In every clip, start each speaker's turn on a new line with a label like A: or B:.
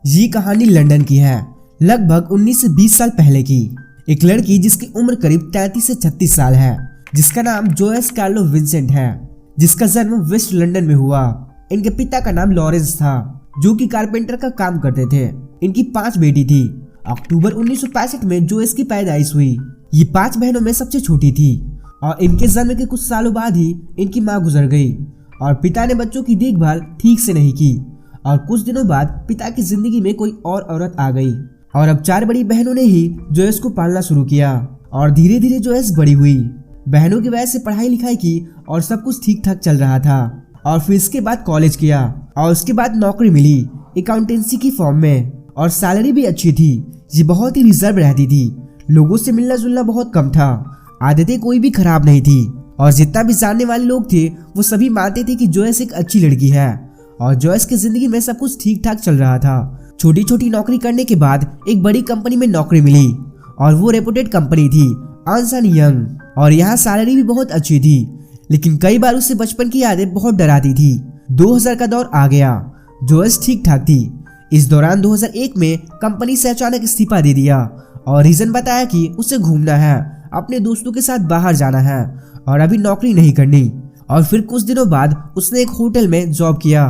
A: ये कहानी लंदन की है, लगभग 19 से 20 साल पहले की। एक लड़की जिसकी उम्र करीब 33 से 36 साल है, जिसका नाम जोयस कार्लो विंसेंट है, जिसका जन्म वेस्ट लंदन में हुआ। इनके पिता का नाम लॉरेंस था, जो कि कारपेंटर का काम करते थे। इनकी 5 बेटी थी। अक्टूबर 1965 में जोयस की पैदाइश हुई। ये 5 बहनों में सबसे छोटी थी और इनके जन्म के कुछ सालों बाद ही इनकी माँ गुजर गई और पिता ने बच्चों की देखभाल ठीक से नहीं की। और कुछ दिनों बाद पिता की जिंदगी में कोई और औरत आ गई और अब 4 बड़ी बहनों ने ही जोयस को पालना शुरू किया और धीरे धीरे जोयस बड़ी हुई। बहनों की वजह से पढ़ाई लिखाई की और सब कुछ ठीक ठाक चल रहा था। और फिर इसके बाद कॉलेज किया और उसके बाद नौकरी मिली अकाउंटेंसी की फॉर्म में और सैलरी भी अच्छी थी। ये बहुत ही रिजर्व रहती थी, लोगों से मिलना जुलना बहुत कम था, आदतें कोई भी खराब नहीं थी और जितना भी जानने वाले लोग थे वो सभी मानते थे कि जोयस एक अच्छी लड़की है। और जोयस की जिंदगी में सब कुछ ठीक ठाक चल रहा था। छोटी छोटी नौकरी करने के बाद एक बड़ी कंपनी में नौकरी मिली और वो रेपुटेड कंपनी थी, अर्न्स्ट एंड यंग, और यहाँ सैलरी भी बहुत अच्छी थी। लेकिन कई बार उससे बचपन की यादें बहुत डराती थी। 2000 का दौर आ गया, जोयस ठीक ठाक थी। इस दौरान 2001 में कंपनी से अचानक इस्तीफा दे दिया और रीजन बताया कि उसे घूमना है, अपने दोस्तों के साथ बाहर जाना है और अभी नौकरी नहीं करनी। और फिर कुछ दिनों बाद उसने एक होटल में जॉब किया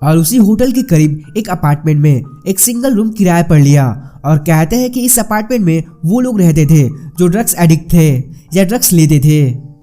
A: और उसी होटल के करीब एक अपार्टमेंट में एक सिंगल रूम किराए पर लिया। और कहते हैं कि इस अपार्टमेंट में वो लोग रहते थे जो ड्रग्स एडिक्ट थे या ड्रग्स लेते थे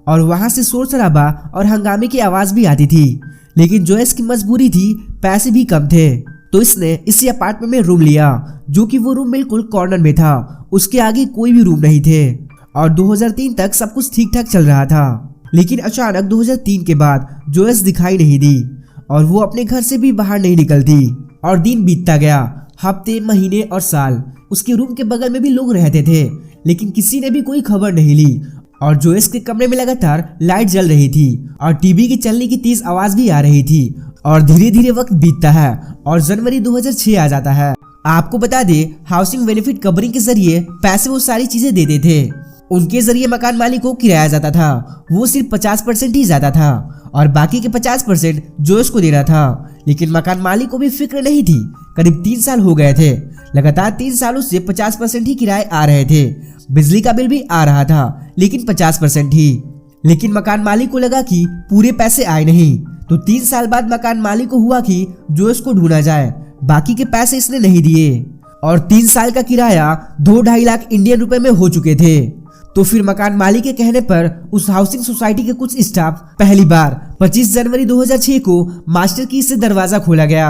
A: और वहां से शोर शराबा और हंगामे की आवाज भी आती थी। लेकिन जोयस की मजबूरी थी, पैसे भी कम थे, तो इसने इसी अपार्टमेंट में रूम लिया, जो कि वो रूम बिल्कुल कॉर्नर में था, उसके आगे कोई भी रूम नहीं थे। और 2003 तक सब कुछ ठीक ठाक चल रहा था। लेकिन अचानक 2003 के बाद जोयस दिखाई नहीं दी और वो अपने घर से भी बाहर नहीं निकलती। और दिन बीतता गया, हफ्ते, महीने और साल। उसके रूम के बगल में भी लोग रहते थे, लेकिन किसी ने भी कोई खबर नहीं ली। और जोयस के कमरे में लगातार लाइट जल रही थी और टीवी की चलने की तेज आवाज भी आ रही थी। और धीरे धीरे वक्त बीतता है और जनवरी 2006 आ जाता है। आपको बता दे, हाउसिंग बेनिफिट कवरिंग के जरिए पैसे वो सारी चीजें देते थे। उनके जरिए मकान मालिक को किराया जाता था। वो सिर्फ 50% ही जाता था और बाकी के 50% जोयस को देना था। लेकिन मकान मालिक को भी फिक्र नहीं थी। करीब 3 साल हो गए थे, लगातार 3 सालों से 50% ही किराए आ रहे थे। बिजली का बिल भी आ रहा था, लेकिन 50% ही। लेकिन मकान मालिक को लगा कि पूरे पैसे आए नहीं, तो 3 साल बाद मकान मालिक को हुआ कि जोयस को ढूंढा जाए। बाकी के पैसे इसने नहीं दिए और 3 साल का किराया 2-2.5 लाख इंडियन रुपए में हो चुके थे। तो फिर मकान मालिक के कहने पर उस हाउसिंग सोसाइटी के कुछ स्टाफ पहली बार 25 जनवरी 2006 को मास्टर की से दरवाजा खोला गया।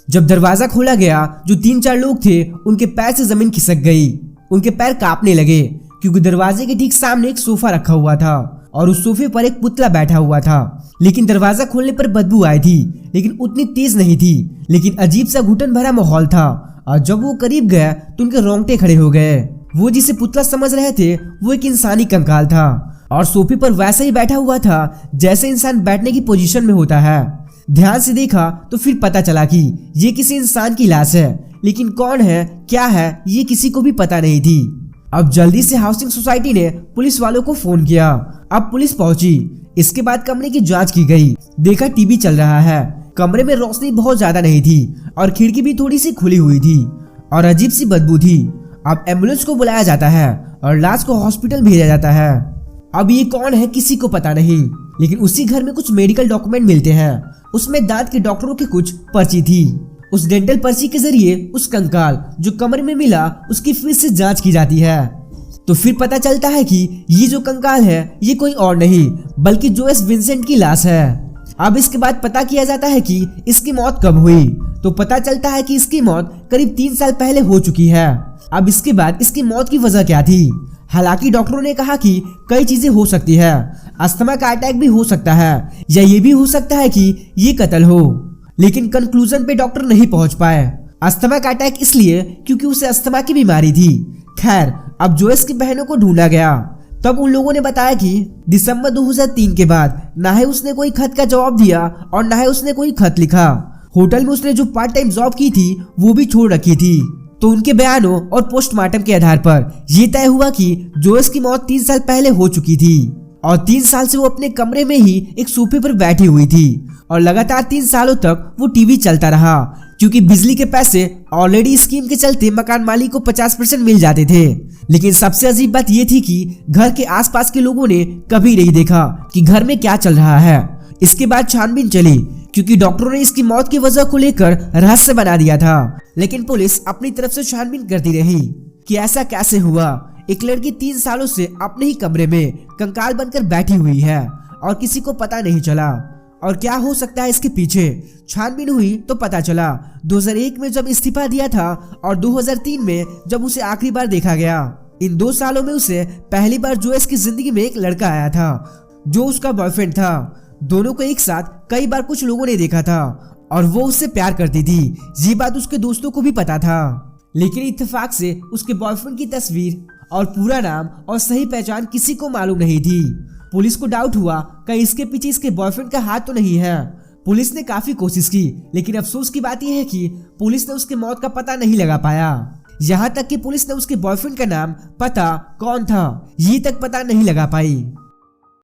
A: जब दरवाजा खोला गया, जो 3-4 लोग थे उनके पैर से जमीन खिसक गई। उनके पैर कांपने लगे क्योंकि दरवाजे के ठीक सामने एक सोफा रखा हुआ था और उस सोफे पर एक पुतला बैठा हुआ था। लेकिन दरवाजा खोलने पर बदबू आई थी, लेकिन उतनी तेज नहीं थी। लेकिन अजीब सा घुटन भरा माहौल था और जब वो करीब गया तो उनके रोंगटे खड़े हो गए। वो जिसे पुतला समझ रहे थे वो एक इंसानी कंकाल था और सोफे पर वैसा ही बैठा हुआ था जैसे इंसान बैठने की पोजीशन में होता है। ध्यान से देखा तो फिर पता चला कि ये किसी इंसान की लाश है, लेकिन कौन है, क्या है, ये किसी को भी पता नहीं थी। अब जल्दी से हाउसिंग सोसाइटी ने पुलिस वालों को फोन किया। अब पुलिस पहुंची। इसके बाद कमरे की जांच की गई। देखा टीवी चल रहा है, कमरे में रोशनी बहुत ज्यादा नहीं थी और खिड़की भी थोड़ी सी खुली हुई थी और अजीब सी बदबू थी। अब एम्बुलेंस को बुलाया जाता है और लाश को हॉस्पिटल भेजा जाता है। अब ये कौन है किसी को पता नहीं, लेकिन उसी घर में कुछ मेडिकल डॉक्यूमेंट मिलते हैं। उसमें दांत के डॉक्टरों की कुछ पर्ची थी। उस डेंटल पर्ची के जरिए उस कंकाल जो कमरे में मिला उसकी फिर से जांच की जाती है। तो फिर पता चलता है कि ये जो कंकाल है ये कोई और नहीं बल्कि जोयस विंसेंट की लाश है। अब इसके बाद पता किया जाता है कि इसकी मौत कब हुई, तो पता चलता है कि इसकी मौत करीब 3 साल पहले हो चुकी है। अब इसके बाद इसकी मौत की वजह क्या थी? हालांकि डॉक्टरों ने कहा कि कई चीजें हो सकती है, अस्थमा का अटैक भी हो सकता है या ये भी हो सकता है कि ये कत्ल हो, लेकिन कंक्लूजन पे डॉक्टर नहीं पहुंच पाए। अस्थमा का अटैक इसलिए क्योंकि उसे अस्थमा की बीमारी थी। खैर, अब जोयस की बहनों को ढूंढा गया। तब उन लोगों ने बताया कि दिसंबर 2003 के बाद ना ही उसने कोई खत का जवाब दिया और ना ही उसने कोई खत लिखा। होटल में उसने जो पार्ट टाइम जॉब की थी वो भी छोड़ रखी थी। तो उनके बयानों और पोस्टमार्टम के आधार पर यह तय हुआ कि जोयस की मौत 3 साल पहले हो चुकी थी और 3 साल से वो अपने कमरे में ही एक सोफे पर बैठी हुई थी और लगातार 3 सालों तक वो टीवी चलता रहा। क्योंकि बिजली के पैसे ऑलरेडी स्कीम के चलते मकान मालिक को 50% मिल जाते थे। लेकिन सबसे अजीब बात यह थी कि घर के आसपास के लोगों ने कभी नहीं देखा कि घर में क्या चल रहा है। इसके बाद छानबीन चली, क्योंकि डॉक्टरों ने इसकी मौत की वजह को लेकर रहस्य बना दिया था। लेकिन पुलिस अपनी तरफ से छानबीन करती रही कि ऐसा कैसे हुआ। एक लड़की 3 सालों से अपने ही कमरे में कंकाल बनकर बैठी हुई है और किसी को पता नहीं चला। और क्या हो सकता है इसके पीछे? छानबीन हुई तो पता चला 2001 में जब इस्तीफा दिया था और 2003 में जब उसे आखिरी बार देखा गया। इन 2 सालों में उसे पहली बार जोएस की जिंदगी में एक लड़का आया था जो उसका बॉयफ्रेंड था। दोनों को एक साथ कई बार कुछ लोगों ने देखा था और वो उससे प्यार करती थी। ये बात उसके दोस्तों को भी पता था। लेकिन इत्तेफाक से उसके बॉयफ्रेंड की तस्वीर और पूरा नाम और सही पहचान किसी को मालूम नहीं थी। पुलिस को डाउट हुआ कहीं इसके पीछे इसके बॉयफ्रेंड का हाथ तो नहीं है। पुलिस ने काफी कोशिश की, लेकिन अफसोस की बात यह है कि पुलिस ने उसके मौत का पता नहीं लगा पाया। यहाँ तक कि पुलिस ने उसके बॉयफ्रेंड का नाम, पता, कौन था, ये तक पता नहीं लगा पाई।